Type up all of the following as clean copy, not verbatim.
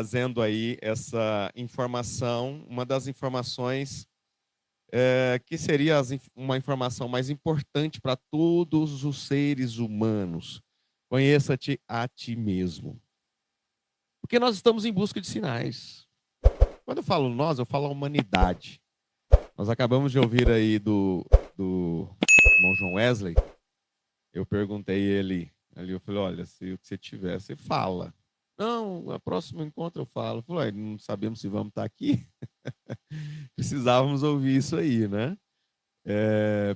trazendo aí essa informação, uma das informações que seria uma informação mais importante para todos os seres humanos. Conheça-te a ti mesmo. Porque nós estamos em busca de sinais. Quando eu falo nós, eu falo a humanidade. Nós acabamos de ouvir aí do irmão John Wesley. Eu perguntei ele, ali eu falei, olha, se o que você tiver, você fala. Não, no próximo encontro eu falo. Eu falei, não sabemos se vamos estar aqui. Precisávamos ouvir isso aí, né?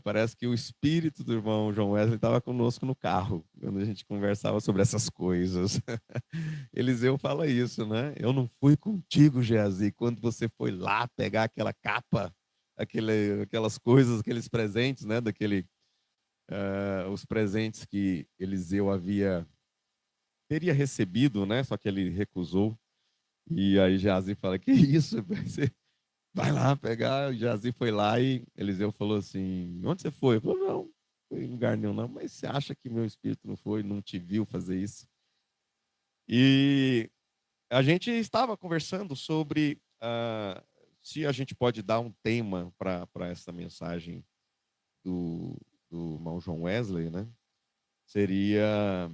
Parece que o espírito do irmão John Wesley estava conosco no carro, quando a gente conversava sobre essas coisas. Eliseu fala isso, né? Eu não fui contigo, Geazi, quando você foi lá pegar aquela capa, aquelas coisas, aqueles presentes, né? Os presentes que Eliseu teria recebido, né? Só que ele recusou. E aí Geazi fala, que isso? Você vai lá pegar. O Geazi foi lá e Eliseu falou assim, onde você foi? Ele falou, não foi em lugar nenhum não. Mas você acha que meu espírito não foi, não te viu fazer isso? E a gente estava conversando sobre se a gente pode dar um tema para essa mensagem do irmão John Wesley, né? Seria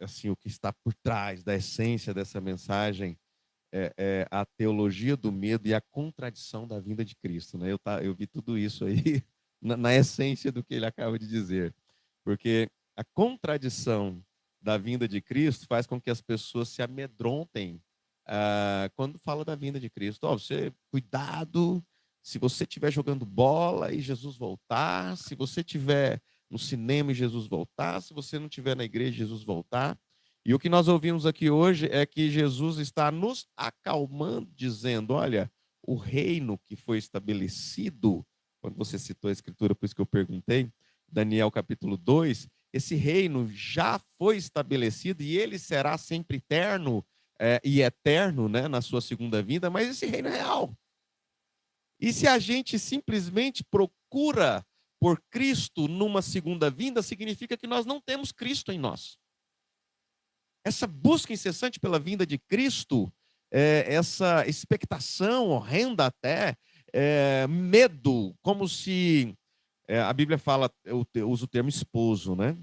assim, o que está por trás da essência dessa mensagem é a teologia do medo e a contradição da vinda de Cristo, né? Eu vi tudo isso aí na essência do que ele acaba de dizer, porque a contradição da vinda de Cristo faz com que as pessoas se amedrontem quando fala da vinda de Cristo. Cuidado, se você estiver jogando bola e Jesus voltar, se você estiver no cinema e Jesus voltar, se você não estiver na igreja e Jesus voltar. E o que nós ouvimos aqui hoje é que Jesus está nos acalmando, dizendo, olha, o reino que foi estabelecido, quando você citou a escritura, por isso que eu perguntei, Daniel capítulo 2, esse reino já foi estabelecido e ele será sempre eterno e eterno, né, na sua segunda vinda, mas esse reino é real. E se a gente simplesmente procura por Cristo numa segunda vinda, significa que nós não temos Cristo em nós. Essa busca incessante pela vinda de Cristo, essa expectação horrenda até, medo, como se a Bíblia fala, usa o termo esposo, né?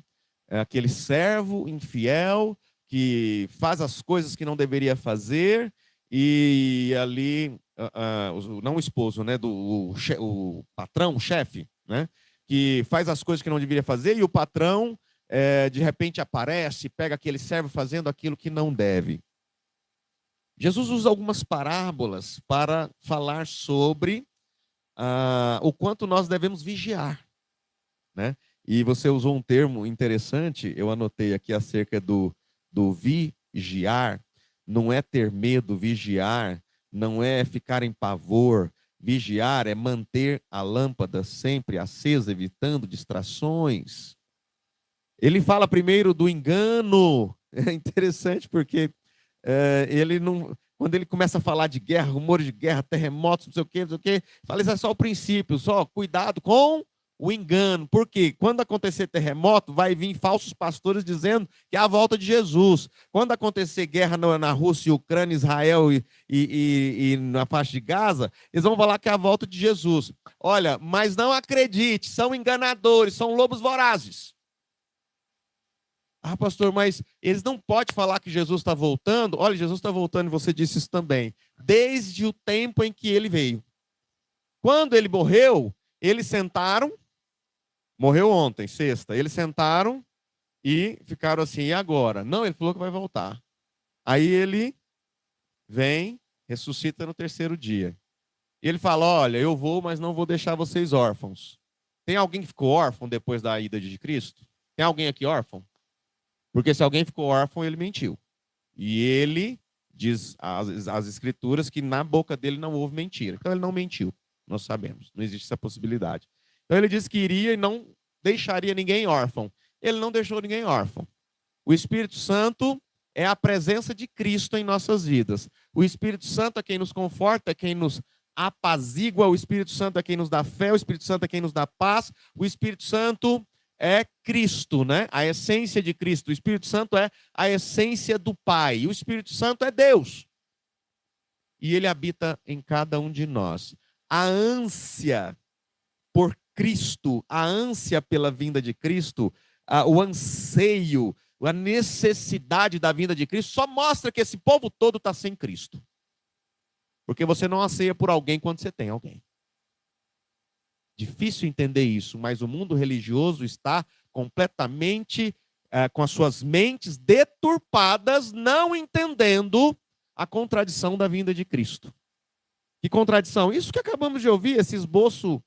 Aquele servo infiel que faz as coisas que não deveria fazer e ali, não o esposo, né? O patrão, o chefe, né? Que faz as coisas que não deveria fazer e o patrão de repente aparece, pega aquele servo fazendo aquilo que não deve. Jesus usa algumas parábolas para falar sobre o quanto nós devemos vigiar, né? E você usou um termo interessante, eu anotei aqui acerca do vigiar. Não é ter medo, vigiar não é ficar em pavor. Vigiar é manter a lâmpada sempre acesa, evitando distrações. Ele fala primeiro do engano. É interessante porque quando ele começa a falar de guerra, rumores de guerra, terremotos, não sei o quê, fala isso é só o princípio, só cuidado com o engano. Porque quando acontecer terremoto, vai vir falsos pastores dizendo que é a volta de Jesus. Quando acontecer guerra na Rússia, Ucrânia, Israel e na faixa de Gaza, eles vão falar que é a volta de Jesus. Olha, mas não acredite, são enganadores, são lobos vorazes. Pastor, mas eles não podem falar que Jesus está voltando. Olha, Jesus está voltando e você disse isso também. Desde o tempo em que ele veio. Quando ele morreu, eles sentaram. Morreu ontem, sexta. Eles sentaram e ficaram assim, e agora? Não, ele falou que vai voltar. Aí ele vem, ressuscita no terceiro dia. E ele fala, olha, eu vou, mas não vou deixar vocês órfãos. Tem alguém que ficou órfão depois da ida de Cristo? Tem alguém aqui órfão? Porque se alguém ficou órfão, ele mentiu. E ele diz as escrituras que na boca dele não houve mentira. Então ele não mentiu, nós sabemos. Não existe essa possibilidade. Então ele disse que iria e não deixaria ninguém órfão. Ele não deixou ninguém órfão. O Espírito Santo é a presença de Cristo em nossas vidas. O Espírito Santo é quem nos conforta, é quem nos apazigua. O Espírito Santo é quem nos dá fé. O Espírito Santo é quem nos dá paz. O Espírito Santo é Cristo, né? A essência de Cristo. O Espírito Santo é a essência do Pai. E o Espírito Santo é Deus. E ele habita em cada um de nós. A ânsia por Cristo, a ânsia pela vinda de Cristo, o anseio, a necessidade da vinda de Cristo, só mostra que esse povo todo está sem Cristo. Porque você não anseia por alguém quando você tem alguém. Difícil entender isso, mas o mundo religioso está completamente com as suas mentes deturpadas, não entendendo a contradição da vinda de Cristo. Que contradição? Isso que acabamos de ouvir, esse esboço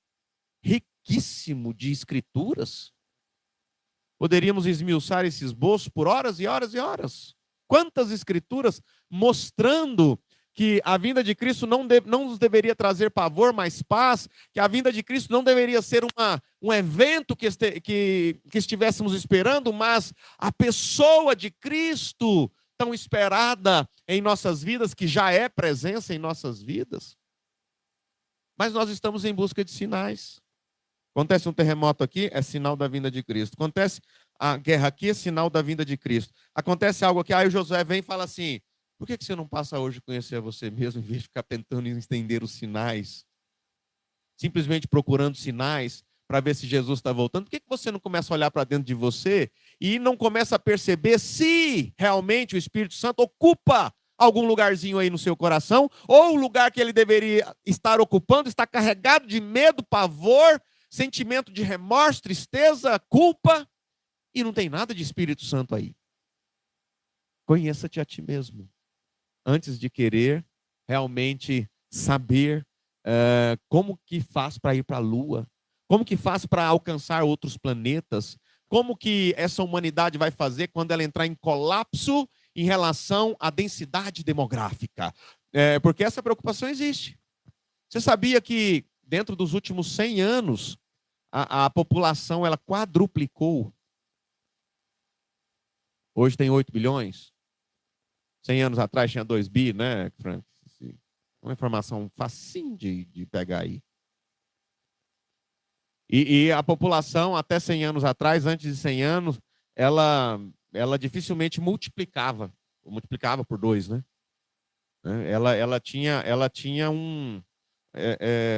riquíssimo de escrituras. Poderíamos esmiuçar esse esboço por horas e horas e horas. Quantas escrituras mostrando que a vinda de Cristo não nos deveria trazer pavor, mas paz, que a vinda de Cristo não deveria ser um evento que estivéssemos esperando, mas a pessoa de Cristo tão esperada em nossas vidas, que já é presença em nossas vidas. Mas nós estamos em busca de sinais. Acontece um terremoto aqui, é sinal da vinda de Cristo. Acontece a guerra aqui, é sinal da vinda de Cristo. Acontece algo aqui, aí o Josué vem e fala assim: por que você não passa hoje a conhecer a você mesmo, em vez de ficar tentando entender os sinais? Simplesmente procurando sinais para ver se Jesus está voltando. Por que você não começa a olhar para dentro de você e não começa a perceber se realmente o Espírito Santo ocupa algum lugarzinho aí no seu coração, ou o lugar que ele deveria estar ocupando está carregado de medo, pavor, sentimento de remorso, tristeza, culpa, e não tem nada de Espírito Santo aí. Conheça-te a ti mesmo, antes de querer realmente saber como que faz para ir para a Lua, como que faz para alcançar outros planetas, como que essa humanidade vai fazer quando ela entrar em colapso em relação à densidade demográfica. Porque essa preocupação existe. Você sabia que dentro dos últimos 100 anos, a população ela quadruplicou? Hoje tem 8 bilhões. 100 anos atrás tinha 2 bi, né, Frank? Uma informação facinho de pegar aí. E a população, até 100 anos atrás, antes de 100 anos, ela dificilmente multiplicava por 2, né? Ela tinha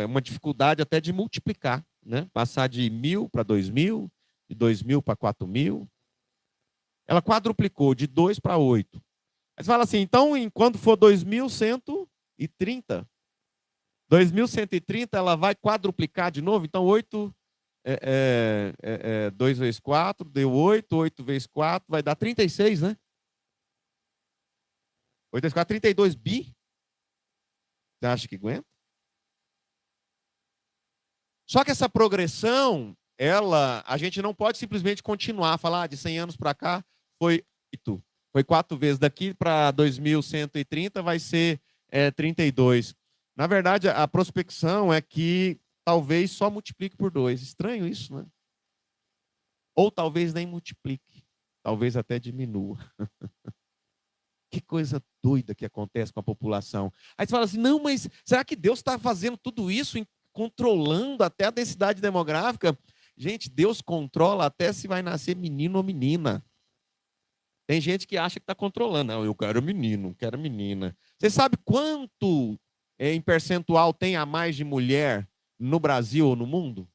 uma dificuldade até de multiplicar, né? Passar de 1.000 para 2.000, de 2.000 para 4.000. Ela quadruplicou de 2 para 8. Aí você fala assim, então, enquanto for 2130, ela vai quadruplicar de novo? Então, 8, 2 vezes 4, deu 8, 8 vezes 4, vai dar 36, né? 8 vezes 4, 32 bi. Você acha que aguenta? Só que essa progressão, a gente não pode simplesmente continuar, falar de 100 anos para cá, foi 8. Foi 4 vezes. Daqui para 2130 vai ser 32. Na verdade, a prospecção é que talvez só multiplique por 2. Estranho isso, né? Ou talvez nem multiplique. Talvez até diminua. Que coisa doida que acontece com a população. Aí você fala assim, não, mas será que Deus está fazendo tudo isso, controlando até a densidade demográfica? Gente, Deus controla até se vai nascer menino ou menina. Tem gente que acha que está controlando. Não, eu quero menino, quero menina. Você sabe quanto em percentual tem a mais de mulher no Brasil ou no mundo?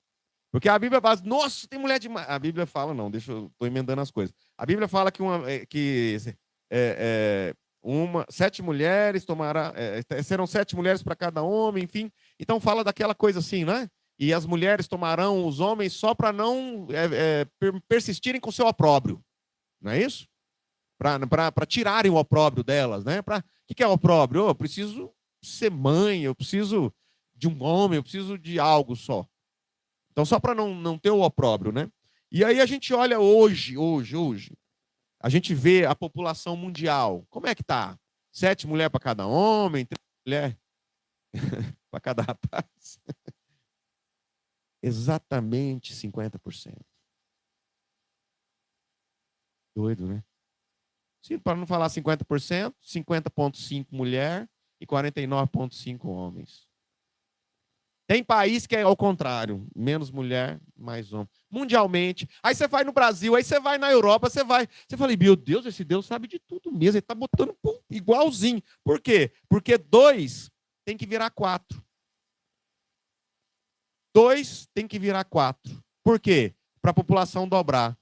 Porque a Bíblia fala, nossa, tem mulher demais. A Bíblia fala, não, estou emendando as coisas. A Bíblia fala que 7 mulheres serão 7 mulheres para cada homem, enfim. Então fala daquela coisa assim, né? E as mulheres tomarão os homens só para não persistirem com seu opróbrio. Não é isso? Para tirarem o opróbrio delas, né? O que é o opróbrio? Eu preciso ser mãe, eu preciso de um homem, eu preciso de algo só. Então, só para não ter o opróbrio, né? E aí a gente olha hoje, a gente vê a população mundial. Como é que tá? 7 mulheres para cada homem, 3 mulheres para cada rapaz. Exatamente 50%. Doido, né? Sim, para não falar 50%, 50,5% mulher e 49,5% homens. Tem país que é ao contrário, menos mulher, mais homem. Mundialmente. Aí você vai no Brasil, aí você vai na Europa, você fala, meu Deus, esse Deus sabe de tudo mesmo, ele está botando igualzinho. Por quê? Porque 2 tem que virar 4. 2 tem que virar 4. Por quê? Para a população dobrar.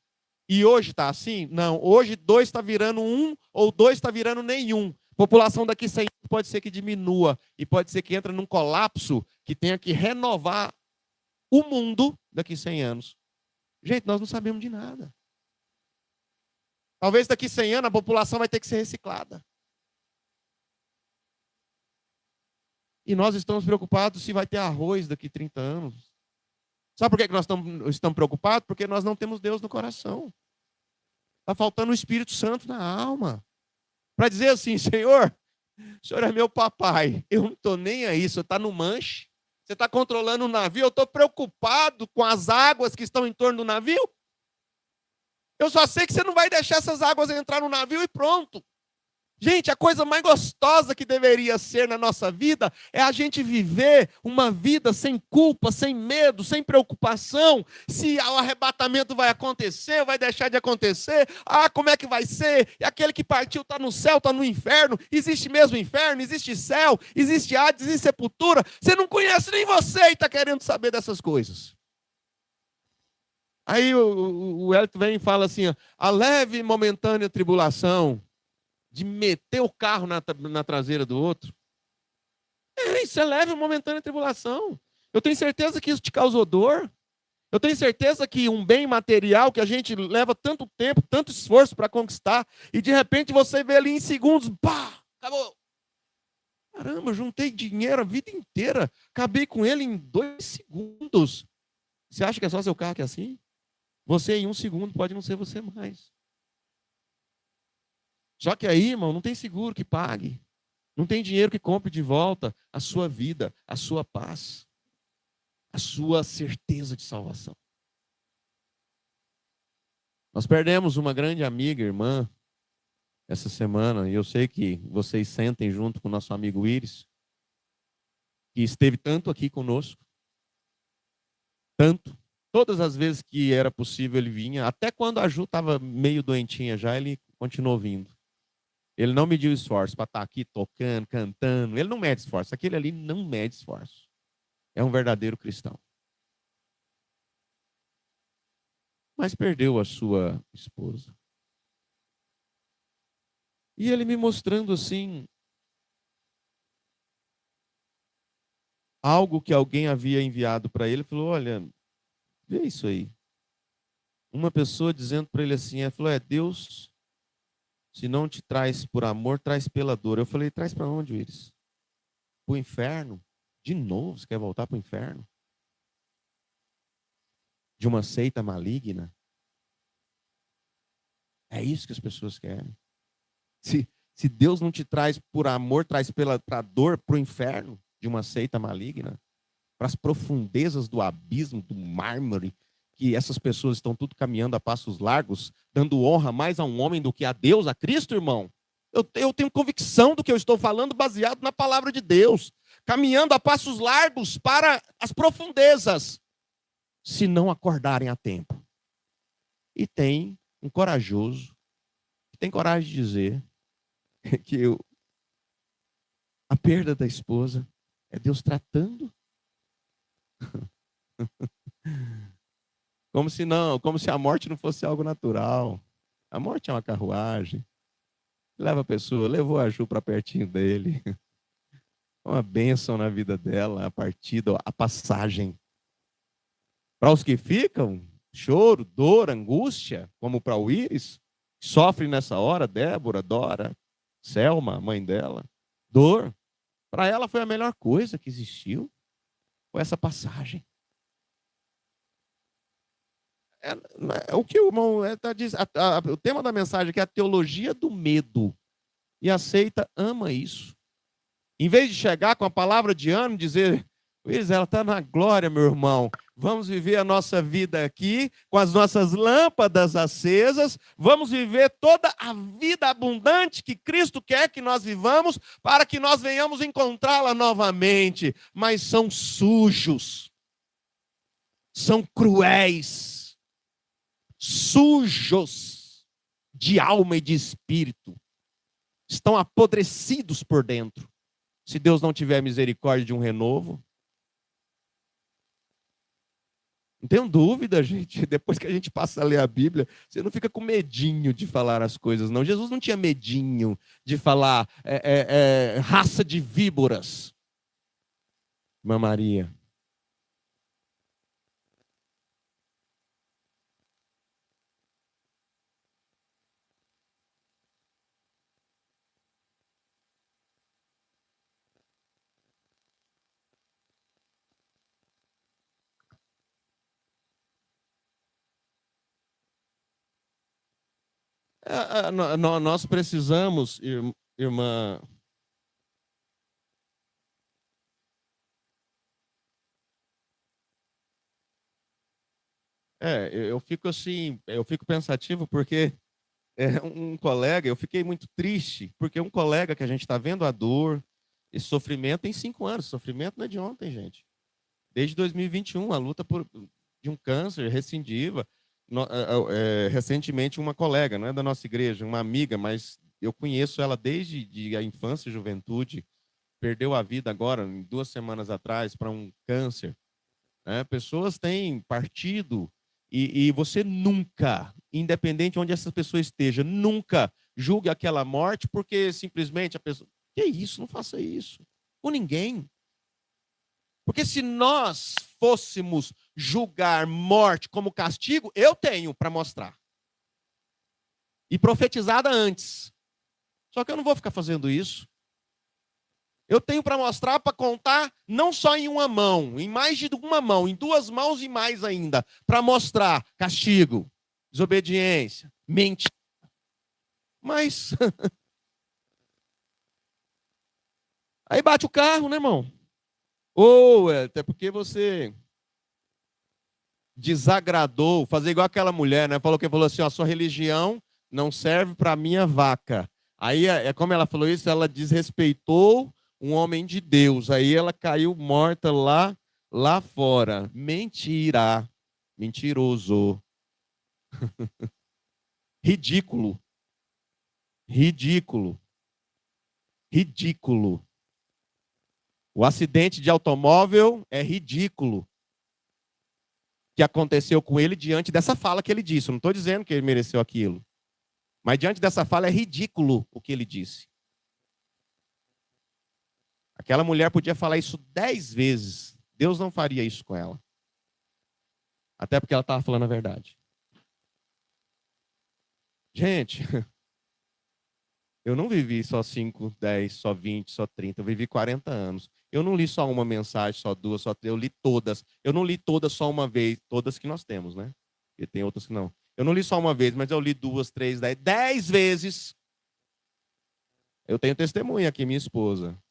E hoje está assim? Não. Hoje 2 está virando 1 ou 2 está virando nenhum. População daqui 100 anos pode ser que diminua e pode ser que entre num colapso que tenha que renovar o mundo daqui 100 anos. Gente, nós não sabemos de nada. Talvez daqui 100 anos a população vai ter que ser reciclada. E nós estamos preocupados se vai ter arroz daqui 30 anos. Sabe por que nós estamos preocupados? Porque nós não temos Deus no coração. Está faltando o Espírito Santo na alma. Para dizer assim, Senhor, o Senhor é meu papai, eu não estou nem aí, o Senhor está no manche, você está controlando o navio, eu estou preocupado com as águas que estão em torno do navio. Eu só sei que você não vai deixar essas águas entrar no navio e pronto. Gente, a coisa mais gostosa que deveria ser na nossa vida é a gente viver uma vida sem culpa, sem medo, sem preocupação. Se o arrebatamento vai acontecer, vai deixar de acontecer. Ah, como é que vai ser? E aquele que partiu está no céu, está no inferno. Existe mesmo inferno, existe céu, existe Hades, existe sepultura. Você não conhece nem você e está querendo saber dessas coisas. Aí o Elton vem e fala assim, a leve e momentânea tribulação de meter o carro na traseira do outro. Isso é leve e momentânea tribulação. Eu tenho certeza que isso te causou dor. Eu tenho certeza que um bem material que a gente leva tanto tempo, tanto esforço para conquistar, e de repente você vê ali em segundos, pá, acabou. Caramba, eu juntei dinheiro a vida inteira, acabei com ele em 2 segundos. Você acha que é só seu carro que é assim? Você em 1 segundo pode não ser você mais. Só que aí, irmão, não tem seguro que pague. Não tem dinheiro que compre de volta a sua vida, a sua paz, a sua certeza de salvação. Nós perdemos uma grande amiga, irmã, essa semana, e eu sei que vocês sentem junto com o nosso amigo Íris, que esteve tanto aqui conosco, tanto. Todas as vezes que era possível ele vinha, até quando a Ju estava meio doentinha já, ele continuou vindo. Ele não mediu esforço para estar aqui tocando, cantando. Ele não mede esforço. Aquele ali não mede esforço. É um verdadeiro cristão. Mas perdeu a sua esposa. E ele me mostrando assim, algo que alguém havia enviado para ele. Falou, olha, vê isso aí. Uma pessoa dizendo para ele assim, falou, Deus... Se não te traz por amor, traz pela dor. Eu falei, traz para onde, Iris? Para o inferno? De novo, você quer voltar para o inferno? De uma seita maligna? É isso que as pessoas querem. Se Deus não te traz por amor, traz para dor, para o inferno, de uma seita maligna, para as profundezas do abismo, do mármore, que essas pessoas estão tudo caminhando a passos largos, dando honra mais a um homem do que a Deus, a Cristo, irmão. Eu tenho convicção do que eu estou falando baseado na palavra de Deus. Caminhando a passos largos para as profundezas, se não acordarem a tempo. E tem um corajoso, que tem coragem de dizer que a perda da esposa é Deus tratando. Como se a morte não fosse algo natural. A morte é uma carruagem. Leva a pessoa, levou a Ju para pertinho dele. Uma bênção na vida dela, a partida, a passagem. Para os que ficam, choro, dor, angústia, como para o Íris, sofre nessa hora, Débora, Dora, Selma, a mãe dela, dor. Para ela foi a melhor coisa que existiu, foi essa passagem. O que o irmão diz, o tema da mensagem aqui é a teologia do medo. E a seita ama isso. Em vez de chegar com a palavra de ânimo, dizer, Luiz, ela está na glória, meu irmão. Vamos viver a nossa vida aqui com as nossas lâmpadas acesas. Vamos viver toda a vida abundante que Cristo quer que nós vivamos para que nós venhamos encontrá-la novamente. Mas são sujos, são cruéis, sujos de alma e de espírito. Estão apodrecidos por dentro. Se Deus não tiver misericórdia de um renovo. Não tenho dúvida, gente. Depois que a gente passa a ler a Bíblia, você não fica com medinho de falar as coisas, não. Jesus não tinha medinho de falar raça de víboras. Irmã Maria. Nós precisamos, irmã. Eu fico assim, eu fico pensativo porque um colega, eu fiquei muito triste, porque um colega que a gente está vendo a dor, esse sofrimento tem 5 anos, sofrimento não é de ontem, gente. Desde 2021, a luta de um câncer recidiva. Recentemente, uma colega, não é da nossa igreja, uma amiga, mas eu conheço ela desde a infância e juventude, perdeu a vida agora, 2 semanas atrás, para um câncer. Pessoas têm partido e você nunca, independente de onde essa pessoa esteja, nunca julgue aquela morte porque simplesmente a pessoa... Que isso? Não faça isso. Com ninguém. Porque se nós fôssemos julgar morte como castigo, eu tenho para mostrar. E profetizada antes. Só que eu não vou ficar fazendo isso. Eu tenho para mostrar, para contar, não só em uma mão, em mais de uma mão, em 2 mãos e mais ainda, para mostrar castigo, desobediência, mentira. Mas aí bate o carro, né, irmão? Ou até porque você desagradou, fazer igual aquela mulher, né? Falou assim, ó, a sua religião não serve para minha vaca. Aí como ela falou isso, ela desrespeitou um homem de Deus. Aí ela caiu morta lá fora. Mentira. Mentiroso. Ridículo. Ridículo. Ridículo. O acidente de automóvel é ridículo que aconteceu com ele diante dessa fala que ele disse. Eu não estou dizendo que ele mereceu aquilo. Mas diante dessa fala é ridículo o que ele disse. Aquela mulher podia falar isso 10 vezes. Deus não faria isso com ela. Até porque ela estava falando a verdade. Gente, eu não vivi só 5, 10, só 20, só 30. Eu vivi 40 anos. Eu não li só uma mensagem, só 2, só 3. Eu li todas. Eu não li todas só uma vez. Todas que nós temos, né? E tem outras que não. Eu não li só uma vez, mas eu li 2, 3, 10. 10 vezes. Eu tenho testemunha aqui, minha esposa.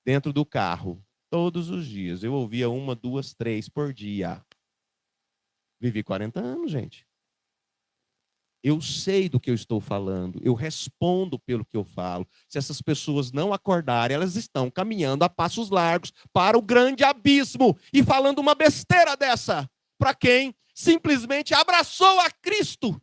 Dentro do carro. Todos os dias. Eu ouvia 1, 2, 3 por dia. Vivi 40 anos, gente. Eu sei do que eu estou falando, eu respondo pelo que eu falo. Se essas pessoas não acordarem, elas estão caminhando a passos largos para o grande abismo e falando uma besteira dessa. Para quem simplesmente abraçou a Cristo.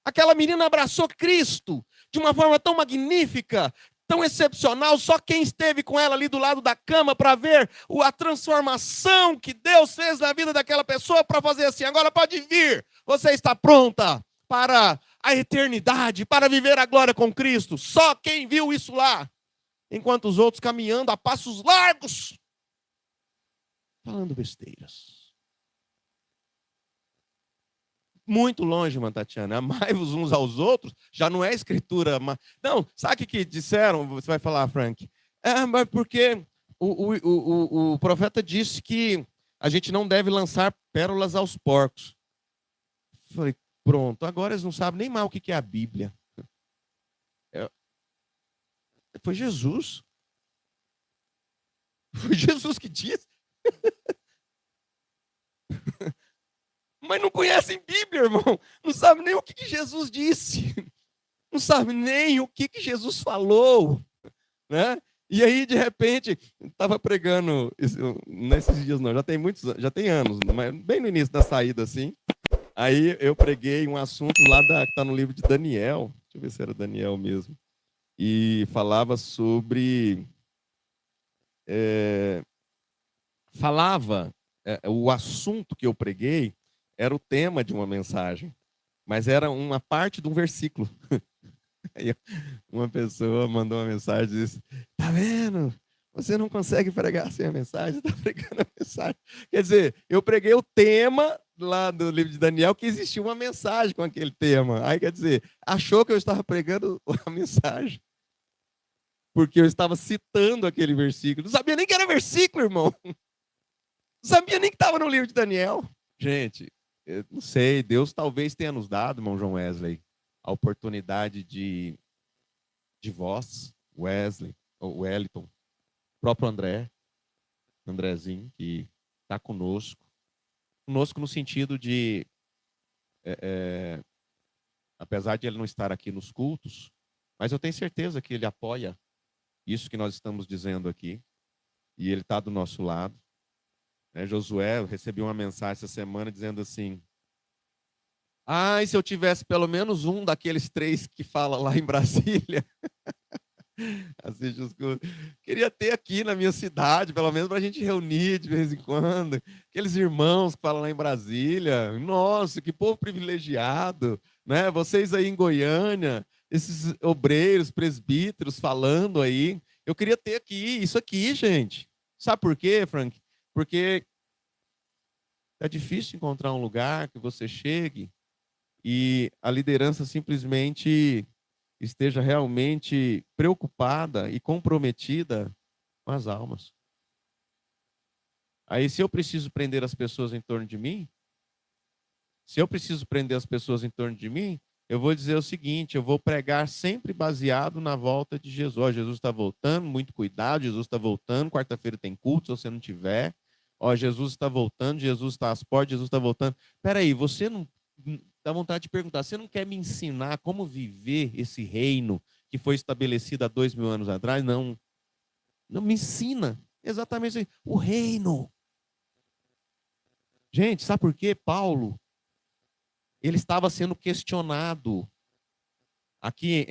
Aquela menina abraçou Cristo de uma forma tão magnífica, tão excepcional. Só quem esteve com ela ali do lado da cama para ver a transformação que Deus fez na vida daquela pessoa para fazer assim, agora pode vir, você está pronta para a eternidade, para viver a glória com Cristo. Só quem viu isso lá. Enquanto os outros caminhando a passos largos, falando besteiras. Muito longe, irmã Tatiana. Amai-vos uns aos outros, já não é escritura. Não, sabe o que disseram? Você vai falar, Frank. Mas porque o profeta disse que a gente não deve lançar pérolas aos porcos. Eu falei, pronto, agora eles não sabem nem mal o que é a Bíblia. Foi Jesus. Foi Jesus que disse. Mas não conhecem Bíblia, irmão. Não sabe nem o que Jesus disse. Não sabe nem o que Jesus falou, né? E aí, de repente, estava pregando nesses dias, não, já tem já tem anos, mas bem no início da saída, assim. Aí eu preguei um assunto lá que está no livro de Daniel, deixa eu ver se era Daniel mesmo, e falava sobre. O assunto que eu preguei era o tema de uma mensagem, mas era uma parte de um versículo. Aí uma pessoa mandou uma mensagem e disse: tá vendo? Você não consegue pregar sem a mensagem, está pregando a mensagem. Quer dizer, eu preguei o tema lá do livro de Daniel, que existia uma mensagem com aquele tema. Aí, quer dizer, achou que eu estava pregando a mensagem, porque eu estava citando aquele versículo. Não sabia nem que era versículo, irmão. Não sabia nem que estava no livro de Daniel. Gente, eu não sei, Deus talvez tenha nos dado, irmão João Wesley, a oportunidade de voz, Wesley, ou Wellington, o próprio Andrezinho, que está conosco no sentido de, apesar de ele não estar aqui nos cultos, mas eu tenho certeza que ele apoia isso que nós estamos dizendo aqui, e ele está do nosso lado. Josué, eu recebi uma mensagem essa semana dizendo assim: e se eu tivesse pelo menos um daqueles 3 que fala lá em Brasília, assiste os cultos, queria ter aqui na minha cidade, pelo menos para a gente reunir de vez em quando, aqueles irmãos que falam lá em Brasília. Nossa, que povo privilegiado, né? Vocês aí em Goiânia, esses obreiros, presbíteros falando aí, eu queria ter aqui, isso aqui, gente. Sabe por quê, Frank? Porque é difícil encontrar um lugar que você chegue e a liderança simplesmente esteja realmente preocupada e comprometida com as almas. Aí, se eu preciso prender as pessoas em torno de mim, eu vou dizer o seguinte: eu vou pregar sempre baseado na volta de Jesus. Jesus está voltando, muito cuidado, Jesus está voltando, quarta-feira tem culto, se você não tiver. Jesus está voltando, Jesus está às portas, Jesus está voltando. Espera aí, você não dá vontade de perguntar, você não quer me ensinar como viver esse reino que foi estabelecido há 2000 anos atrás? Não. Não me ensina. Exatamente isso aí. O reino. Gente, sabe por quê? Paulo, ele estava sendo questionado aqui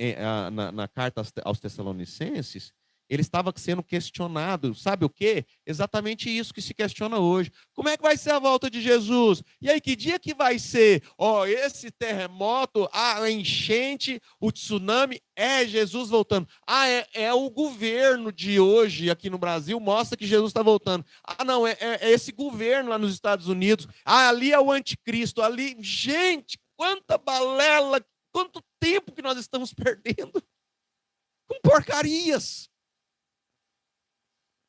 na carta aos Tessalonicenses. Ele estava sendo questionado, sabe o quê? Exatamente isso que se questiona hoje. Como é que vai ser a volta de Jesus? E aí, que dia que vai ser? Esse terremoto, a enchente, o tsunami, é Jesus voltando. É o governo de hoje aqui no Brasil, mostra que Jesus está voltando. Não, é esse governo lá nos Estados Unidos. Ali é o anticristo, ali. Gente, quanta balela, quanto tempo que nós estamos perdendo com porcarias.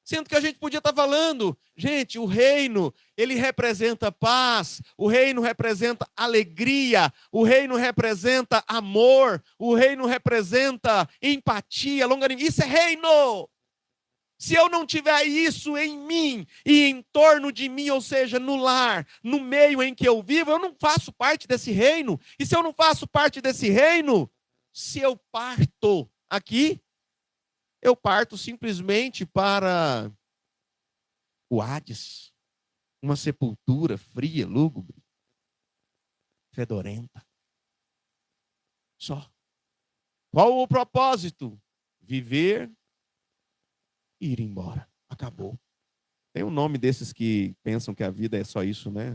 Sendo que a gente podia estar falando, gente, o reino, ele representa paz, o reino representa alegria, o reino representa amor, o reino representa empatia, longanimidade. Isso é reino! Se eu não tiver isso em mim e em torno de mim, ou seja, no lar, no meio em que eu vivo, eu não faço parte desse reino. E se eu não faço parte desse reino, se eu parto aqui, eu parto simplesmente para o Hades, uma sepultura fria, lúgubre, fedorenta. Só. Qual o propósito? Viver e ir embora. Acabou. Tem um nome desses que pensam que a vida é só isso, né?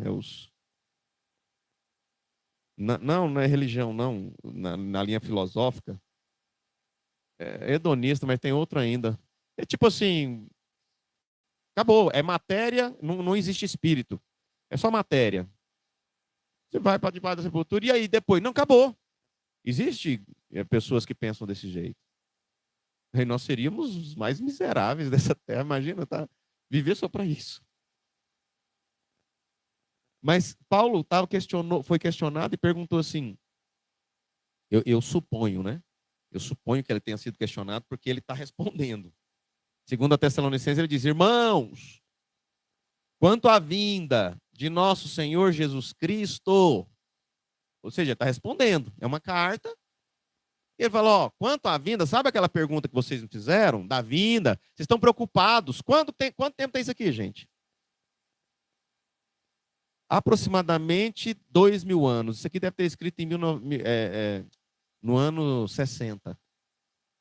Não é religião, não. Na linha filosófica. É hedonista, mas tem outro ainda. É tipo assim, acabou, é matéria, não existe espírito. É só matéria. Você vai para debaixo da sepultura e aí depois, não, acabou. Existe pessoas que pensam desse jeito. E nós seríamos os mais miseráveis dessa terra, imagina, tá? Viver só para isso. Mas Paulo foi questionado e perguntou assim, eu suponho, né? Eu suponho que ele tenha sido questionado porque ele está respondendo. Segundo a Tessalonicenses, ele diz: irmãos, quanto à vinda de nosso Senhor Jesus Cristo, ou seja, está respondendo, é uma carta. Ele falou: ó, quanto à vinda, sabe aquela pergunta que vocês me fizeram, da vinda? Vocês estão preocupados? Quanto tempo tem isso aqui, gente? Aproximadamente 2.000 anos. Isso aqui deve ter escrito no ano 60.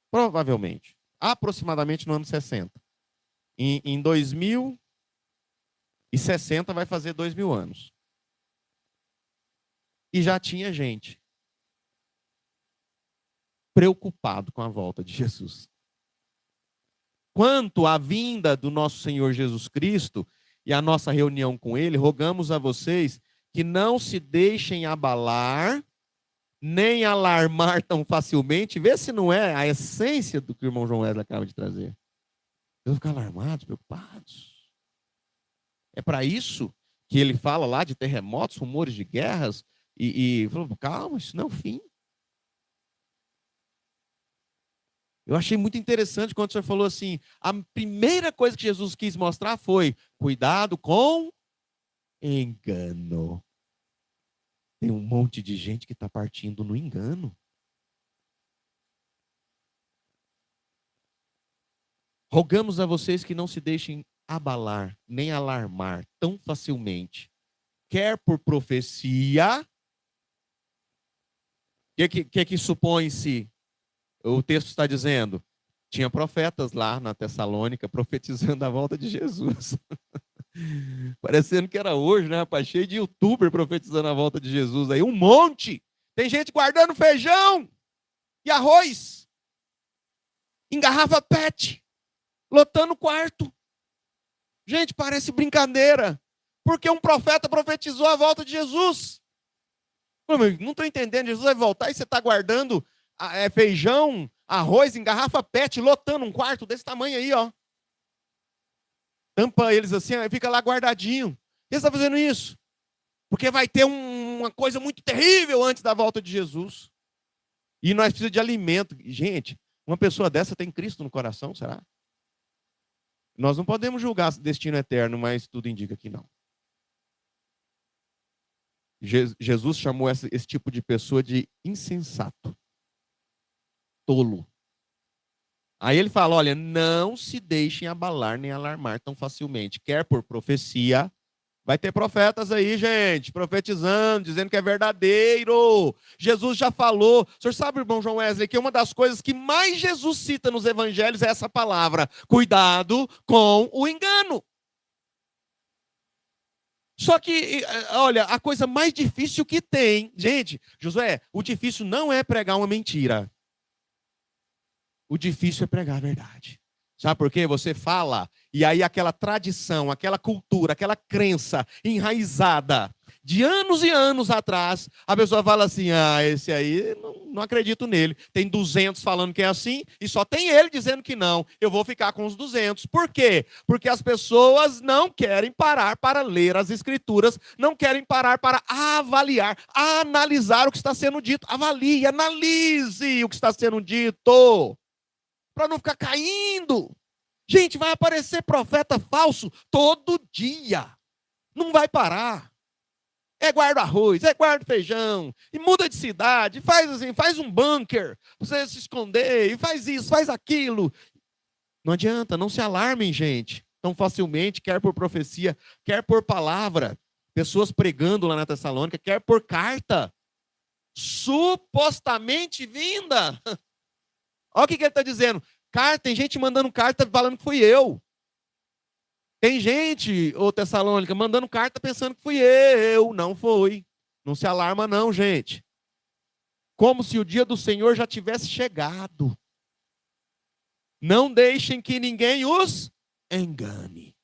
Provavelmente. Aproximadamente no ano 60. Em 2060 vai fazer 2.000 anos. E já tinha gente preocupado com a volta de Jesus. Quanto à vinda do nosso Senhor Jesus Cristo e a nossa reunião com Ele, rogamos a vocês que não se deixem abalar, nem alarmar tão facilmente. Vê se não é a essência do que o irmão João Wesley acaba de trazer. Eles ficar alarmados, preocupados. É para isso que ele fala lá de terremotos, rumores de guerras, e falou: calma, isso não é o fim. Eu achei muito interessante quando o senhor falou assim, a primeira coisa que Jesus quis mostrar foi: cuidado com engano. Tem um monte de gente que está partindo no engano. Rogamos a vocês que não se deixem abalar, nem alarmar tão facilmente, quer por profecia. O que supõe-se? O texto está dizendo: tinha profetas lá na Tessalônica profetizando a volta de Jesus. Parecendo que era hoje, né, rapaz? Cheio de youtuber profetizando a volta de Jesus aí. Um monte. Tem gente guardando feijão e arroz em garrafa PET, lotando o quarto. Gente, parece brincadeira. Porque um profeta profetizou a volta de Jesus. Não estou entendendo. Jesus vai voltar e você está guardando feijão, arroz em garrafa PET, lotando um quarto desse tamanho aí, ó. Tampa eles assim, fica lá guardadinho. Por que você está fazendo isso? Porque vai ter uma coisa muito terrível antes da volta de Jesus. E nós precisamos de alimento. Gente, uma pessoa dessa tem Cristo no coração, será? Nós não podemos julgar destino eterno, mas tudo indica que não. Jesus chamou esse tipo de pessoa de insensato, tolo. Aí ele fala: olha, não se deixem abalar nem alarmar tão facilmente. Quer por profecia, vai ter profetas aí, gente, profetizando, dizendo que é verdadeiro. Jesus já falou. O senhor sabe, irmão João Wesley, que uma das coisas que mais Jesus cita nos evangelhos é essa palavra: cuidado com o engano. Só que, olha, a coisa mais difícil que tem, gente, Josué, o difícil não é pregar uma mentira. O difícil é pregar a verdade. Sabe por quê? Você fala, e aí aquela tradição, aquela cultura, aquela crença enraizada de anos e anos atrás, a pessoa fala assim: esse aí, não acredito nele. Tem 200 falando que é assim, e só tem ele dizendo que não. Eu vou ficar com os 200. Por quê? Porque as pessoas não querem parar para ler as escrituras, não querem parar para avaliar, analisar o que está sendo dito. Avalie, analise o que está sendo dito, para não ficar caindo. Gente, vai aparecer profeta falso todo dia. Não vai parar. É guarda arroz, é guarda feijão, e muda de cidade, faz assim, faz um bunker, pra você se esconder, e faz isso, faz aquilo. Não adianta, não se alarmem, gente, tão facilmente, quer por profecia, quer por palavra. Pessoas pregando lá na Tessalônica, quer por carta, supostamente vinda. Olha o que ele está dizendo. Tem gente mandando carta falando que fui eu. Tem gente, ô Tessalônica, mandando carta pensando que fui eu. Não foi. Não se alarma não, gente. Como se o dia do Senhor já tivesse chegado. Não deixem que ninguém os engane.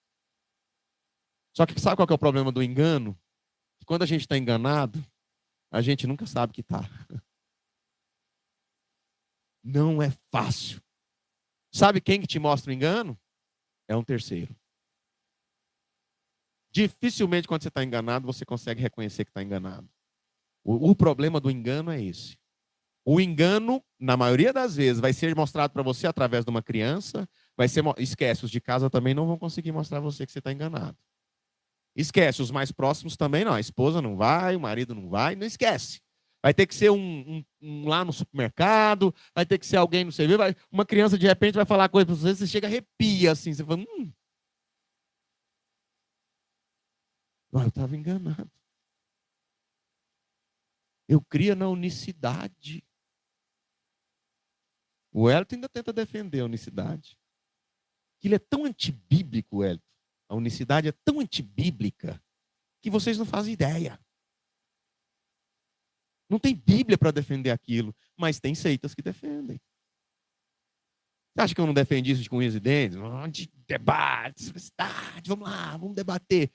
Só que sabe qual que é o problema do engano? Quando a gente está enganado, a gente nunca sabe que está. Não é fácil. Sabe quem que te mostra o engano? É um terceiro. Dificilmente, quando você está enganado, você consegue reconhecer que está enganado. O problema do engano é esse. O engano, na maioria das vezes, vai ser mostrado para você através de uma criança, Esquece, os de casa também não vão conseguir mostrar a você que você está enganado. Esquece, os mais próximos também não. A esposa não vai, o marido não vai, não esquece. Vai ter que ser um lá no supermercado, vai ter que ser alguém no serviço. Uma criança, de repente, vai falar coisa para você chega arrepia, assim. Você fala, eu estava enganado. Eu cria na unicidade. O Elton ainda tenta defender a unicidade. Ele é tão antibíblico, Elton. A unicidade é tão antibíblica que vocês não fazem ideia. Não tem Bíblia para defender aquilo, mas tem seitas que defendem. Você acha que eu não defendi isso com unhas e dentes? De debate, vamos lá, vamos debater.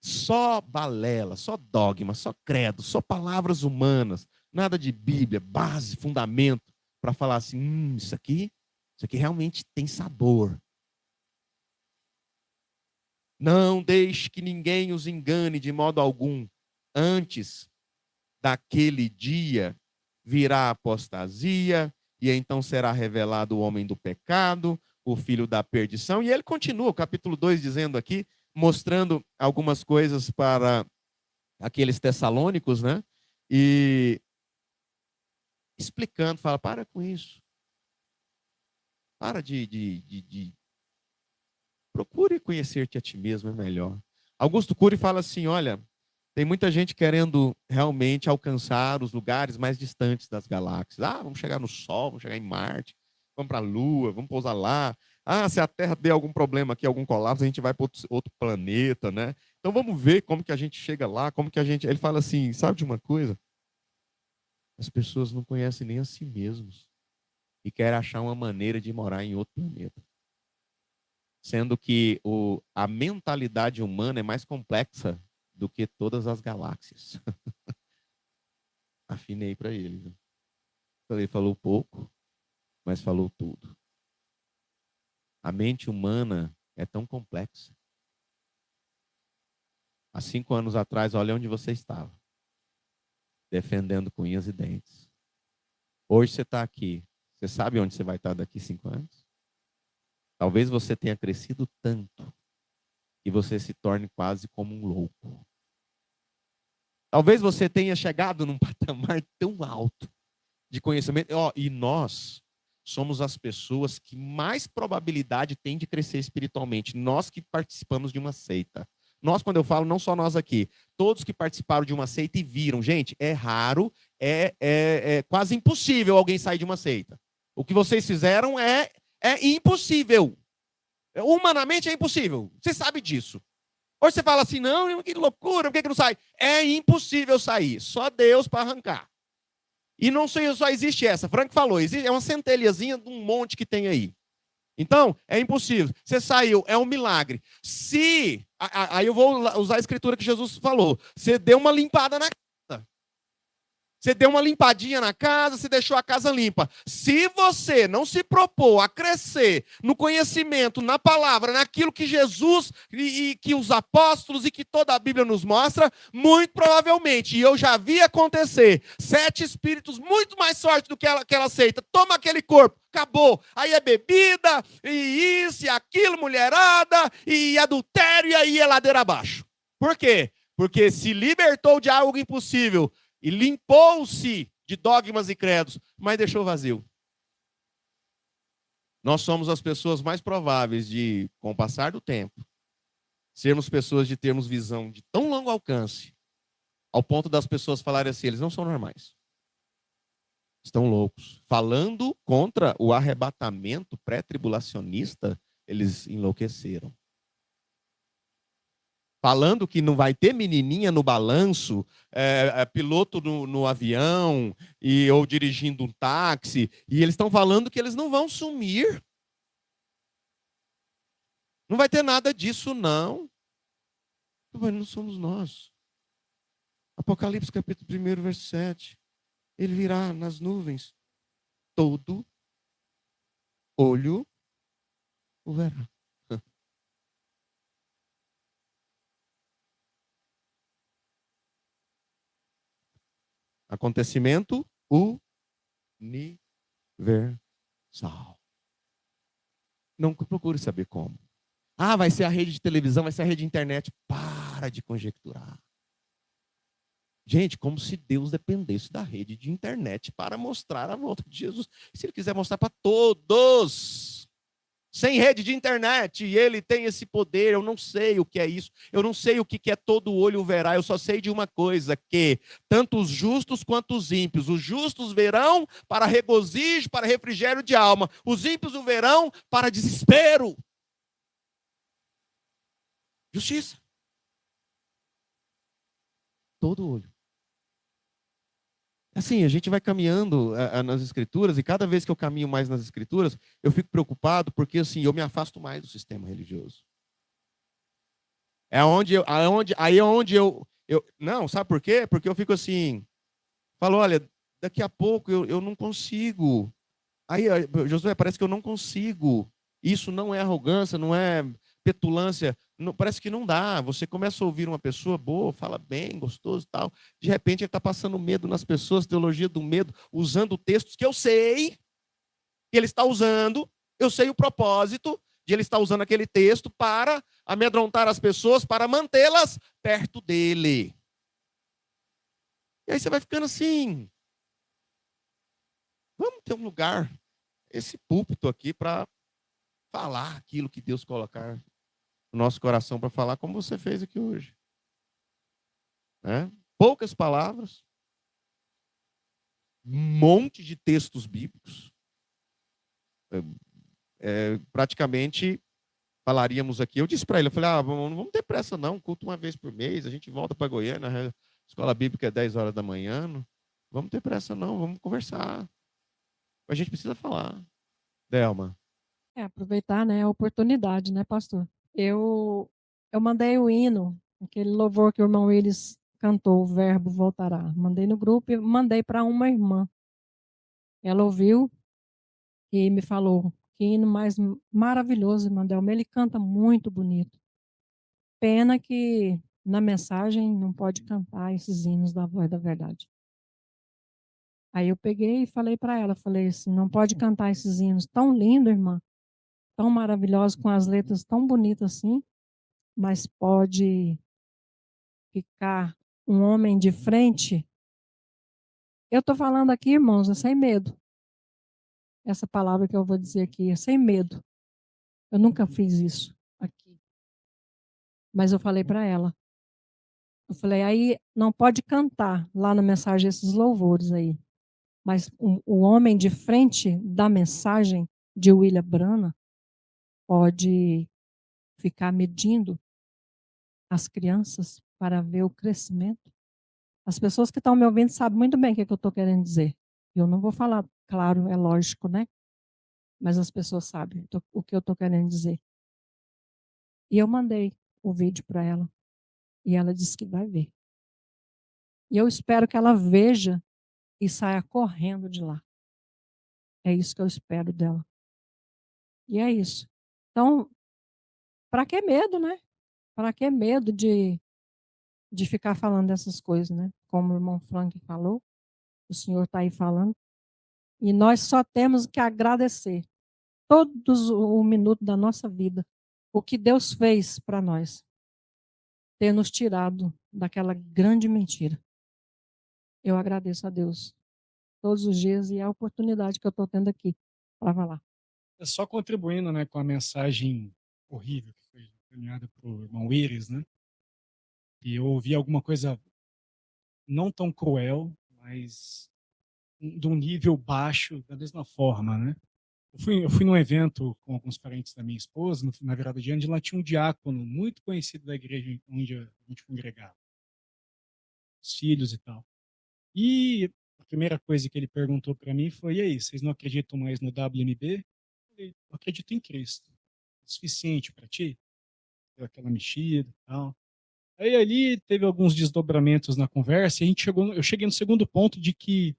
Só balela, só dogma, só credo, só palavras humanas, nada de Bíblia, base, fundamento, para falar assim, isso aqui realmente tem sabor. Não deixe que ninguém os engane de modo algum. Antes daquele dia virá a apostasia, e então será revelado o homem do pecado, o filho da perdição. E ele continua, o capítulo 2, dizendo aqui, mostrando algumas coisas para aqueles tessalônicos, né? E explicando, fala, para com isso. Para de procure conhecer-te a ti mesmo, é melhor. Augusto Cury fala assim, olha, tem muita gente querendo realmente alcançar os lugares mais distantes das galáxias. Vamos chegar no Sol, vamos chegar em Marte, vamos para a Lua, vamos pousar lá. Se a Terra der algum problema aqui, algum colapso, a gente vai para outro planeta, né? Então vamos ver como que a gente chega lá, como que a gente... Ele fala assim, sabe de uma coisa? As pessoas não conhecem nem a si mesmos e querem achar uma maneira de morar em outro planeta. Sendo que a mentalidade humana é mais complexa do que todas as galáxias. Afinei para ele. Ele falou pouco, mas falou tudo. A mente humana é tão complexa. Há 5 anos atrás, olha onde você estava. Defendendo com unhas e dentes. Hoje você está aqui. Você sabe onde você vai estar daqui 5 anos? Talvez você tenha crescido tanto que você se torne quase como um louco. Talvez você tenha chegado num patamar tão alto de conhecimento. E nós somos as pessoas que mais probabilidade têm de crescer espiritualmente. Nós que participamos de uma seita. Nós, quando eu falo, não só nós aqui. Todos que participaram de uma seita e viram. Gente, é raro, é quase impossível alguém sair de uma seita. O que vocês fizeram é impossível. Humanamente é impossível. Você sabe disso. Hoje você fala assim, não, que loucura, por que não sai? É impossível sair. Só Deus para arrancar. E não só existe essa. Frank falou, é uma centelhazinha de um monte que tem aí. Então, é impossível. Você saiu, é um milagre. Aí eu vou usar a escritura que Jesus falou. Você deu uma limpada na casa. Você deu uma limpadinha na casa, você deixou a casa limpa. Se você não se propor a crescer no conhecimento, na palavra, naquilo que Jesus e que os apóstolos e que toda a Bíblia nos mostra, muito provavelmente, e eu já vi acontecer, 7 espíritos muito mais fortes do que aquela seita, toma aquele corpo, acabou. Aí é bebida, e isso, e aquilo, mulherada, e adultério, e aí é ladeira abaixo. Por quê? Porque se libertou de algo impossível, e limpou-se de dogmas e credos, mas deixou vazio. Nós somos as pessoas mais prováveis de, com o passar do tempo, sermos pessoas de termos visão de tão longo alcance, ao ponto das pessoas falarem assim, eles não são normais. Estão loucos. Falando contra o arrebatamento pré-tribulacionista, eles enlouqueceram. Falando que não vai ter menininha no balanço, piloto no avião, ou dirigindo um táxi, e eles estão falando que eles não vão sumir. Não vai ter nada disso, não. Mas não somos nós. Apocalipse capítulo 1, verso 7. Ele virá nas nuvens. Todo olho o verá. Acontecimento universal. Não procure saber como. Ah, vai ser a rede de televisão, vai ser a rede de internet. Para de conjecturar. Gente, como se Deus dependesse da rede de internet para mostrar a volta de Jesus. Se ele quiser mostrar para todos, sem rede de internet, e ele tem esse poder, eu não sei o que é isso, eu não sei o que é todo olho verá, eu só sei de uma coisa, que tanto os justos quanto os ímpios, os justos verão para regozijo, para refrigério de alma, os ímpios o verão para desespero. Justiça. Todo olho. Assim, a gente vai caminhando nas escrituras, e cada vez que eu caminho mais nas escrituras, eu fico preocupado, porque assim, eu me afasto mais do sistema religioso. Aí é onde eu. Não, sabe por quê? Porque eu fico assim, falo, olha, daqui a pouco eu não consigo. Aí, Josué, parece que eu não consigo. Isso não é arrogância, não é petulância. Não, parece que não dá. Você começa a ouvir uma pessoa boa, fala bem, gostoso e tal. De repente ele está passando medo nas pessoas, teologia do medo, usando textos que eu sei que ele está usando. Eu sei o propósito de ele estar usando aquele texto para amedrontar as pessoas, para mantê-las perto dele. E aí você vai ficando assim. Vamos ter um lugar, esse púlpito aqui, para falar aquilo que Deus colocar no nosso coração para falar, como você fez aqui hoje. Né? Poucas palavras, um monte de textos bíblicos. Praticamente falaríamos aqui. Eu disse para ele, eu falei, não vamos ter pressa não, culto uma vez por mês, a gente volta para Goiânia, a escola bíblica é 10 horas da manhã, não vamos ter pressa não, vamos conversar. A gente precisa falar. Delma. Aproveitar, né, a oportunidade, né, pastor? Eu mandei o hino, aquele louvor que o irmão Willis cantou, o verbo voltará. Mandei no grupo e mandei para uma irmã. Ela ouviu e me falou que hino mais maravilhoso, irmã Delma. Ele canta muito bonito. Pena que na mensagem não pode cantar esses hinos da voz da verdade. Aí eu peguei e falei para ela, falei assim, não pode cantar esses hinos tão lindo, irmã, tão maravilhosos, com as letras tão bonitas assim, mas pode ficar um homem de frente. Eu estou falando aqui, irmãos, é sem medo. Essa palavra que eu vou dizer aqui é sem medo. Eu nunca fiz isso aqui. Mas eu falei para ela. Eu falei, aí não pode cantar lá na mensagem esses louvores aí. Mas o homem de frente da mensagem de William Branham pode ficar medindo as crianças para ver o crescimento. As pessoas que estão me ouvindo sabem muito bem o que eu estou querendo dizer. Eu não vou falar, claro, é lógico, né? Mas as pessoas sabem o que eu estou querendo dizer. E eu mandei o vídeo para ela. E ela disse que vai ver. E eu espero que ela veja e saia correndo de lá. É isso que eu espero dela. E é isso. Então, para que medo, né? Para que medo de ficar falando dessas coisas, né? Como o irmão Frank falou, o senhor está aí falando. E nós só temos que agradecer todos o minuto da nossa vida, o que Deus fez para nós, ter nos tirado daquela grande mentira. Eu agradeço a Deus todos os dias e a oportunidade que eu estou tendo aqui para falar. É só contribuindo, né, com a mensagem horrível que foi encaminhada para o irmão Iris, né? E eu ouvi alguma coisa não tão cruel, mas de um nível baixo da mesma forma, né? Eu fui num evento com alguns parentes da minha esposa, na virada de ano, e lá tinha um diácono muito conhecido da igreja onde a gente congregava, os filhos e tal. E a primeira coisa que ele perguntou para mim foi: e aí, vocês não acreditam mais no WMB? Eu falei: eu acredito em Cristo. É suficiente para ti? Deu aquela mexida e tal. Aí ali teve alguns desdobramentos na conversa e eu cheguei no segundo ponto de que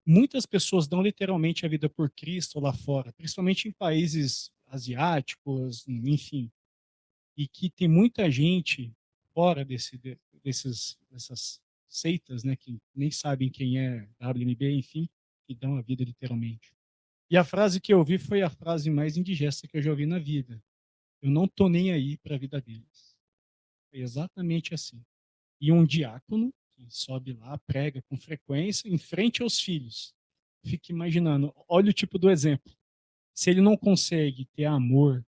muitas pessoas dão literalmente a vida por Cristo lá fora, principalmente em países asiáticos, enfim, e que tem muita gente fora dessas seitas, né, que nem sabem quem é WNB, enfim, que dão a vida literalmente. E a frase que eu ouvi foi a frase mais indigesta que eu já ouvi na vida. Eu não tô nem aí para a vida deles. Foi exatamente assim. E um diácono que sobe lá, prega com frequência, em frente aos filhos. Fique imaginando, olha o tipo do exemplo. Se ele não consegue ter amor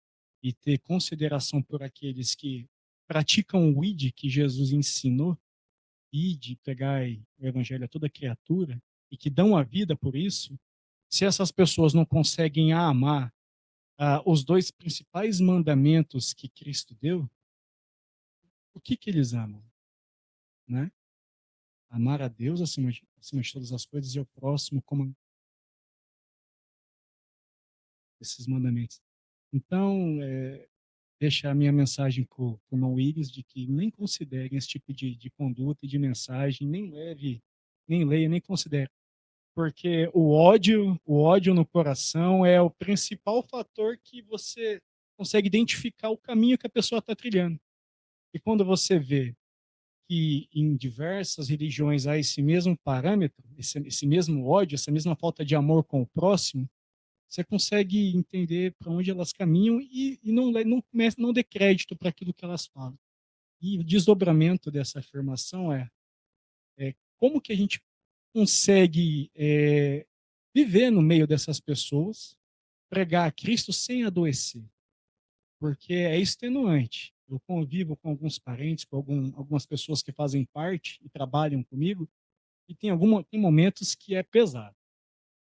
e ter consideração por aqueles que praticam o ID que Jesus ensinou, ID, pregai o evangelho a toda criatura, e que dão a vida por isso, se essas pessoas não conseguem amar os dois principais mandamentos que Cristo deu, o que que eles amam, né? Amar a Deus acima de todas as coisas e ao próximo como esses mandamentos. Então, deixar a minha mensagem para o irmão Willis de que nem considerem esse tipo de conduta e de mensagem, nem leve, nem leia, nem considere. Porque o ódio no coração é o principal fator que você consegue identificar o caminho que a pessoa está trilhando. E quando você vê que em diversas religiões há esse mesmo parâmetro, esse mesmo ódio, essa mesma falta de amor com o próximo, você consegue entender para onde elas caminham e não dê crédito para aquilo que elas falam. E o desdobramento dessa afirmação é como que a gente consegue viver no meio dessas pessoas, pregar a Cristo sem adoecer, porque é extenuante. Eu convivo com alguns parentes, com algumas pessoas que fazem parte e trabalham comigo, e tem momentos que é pesado.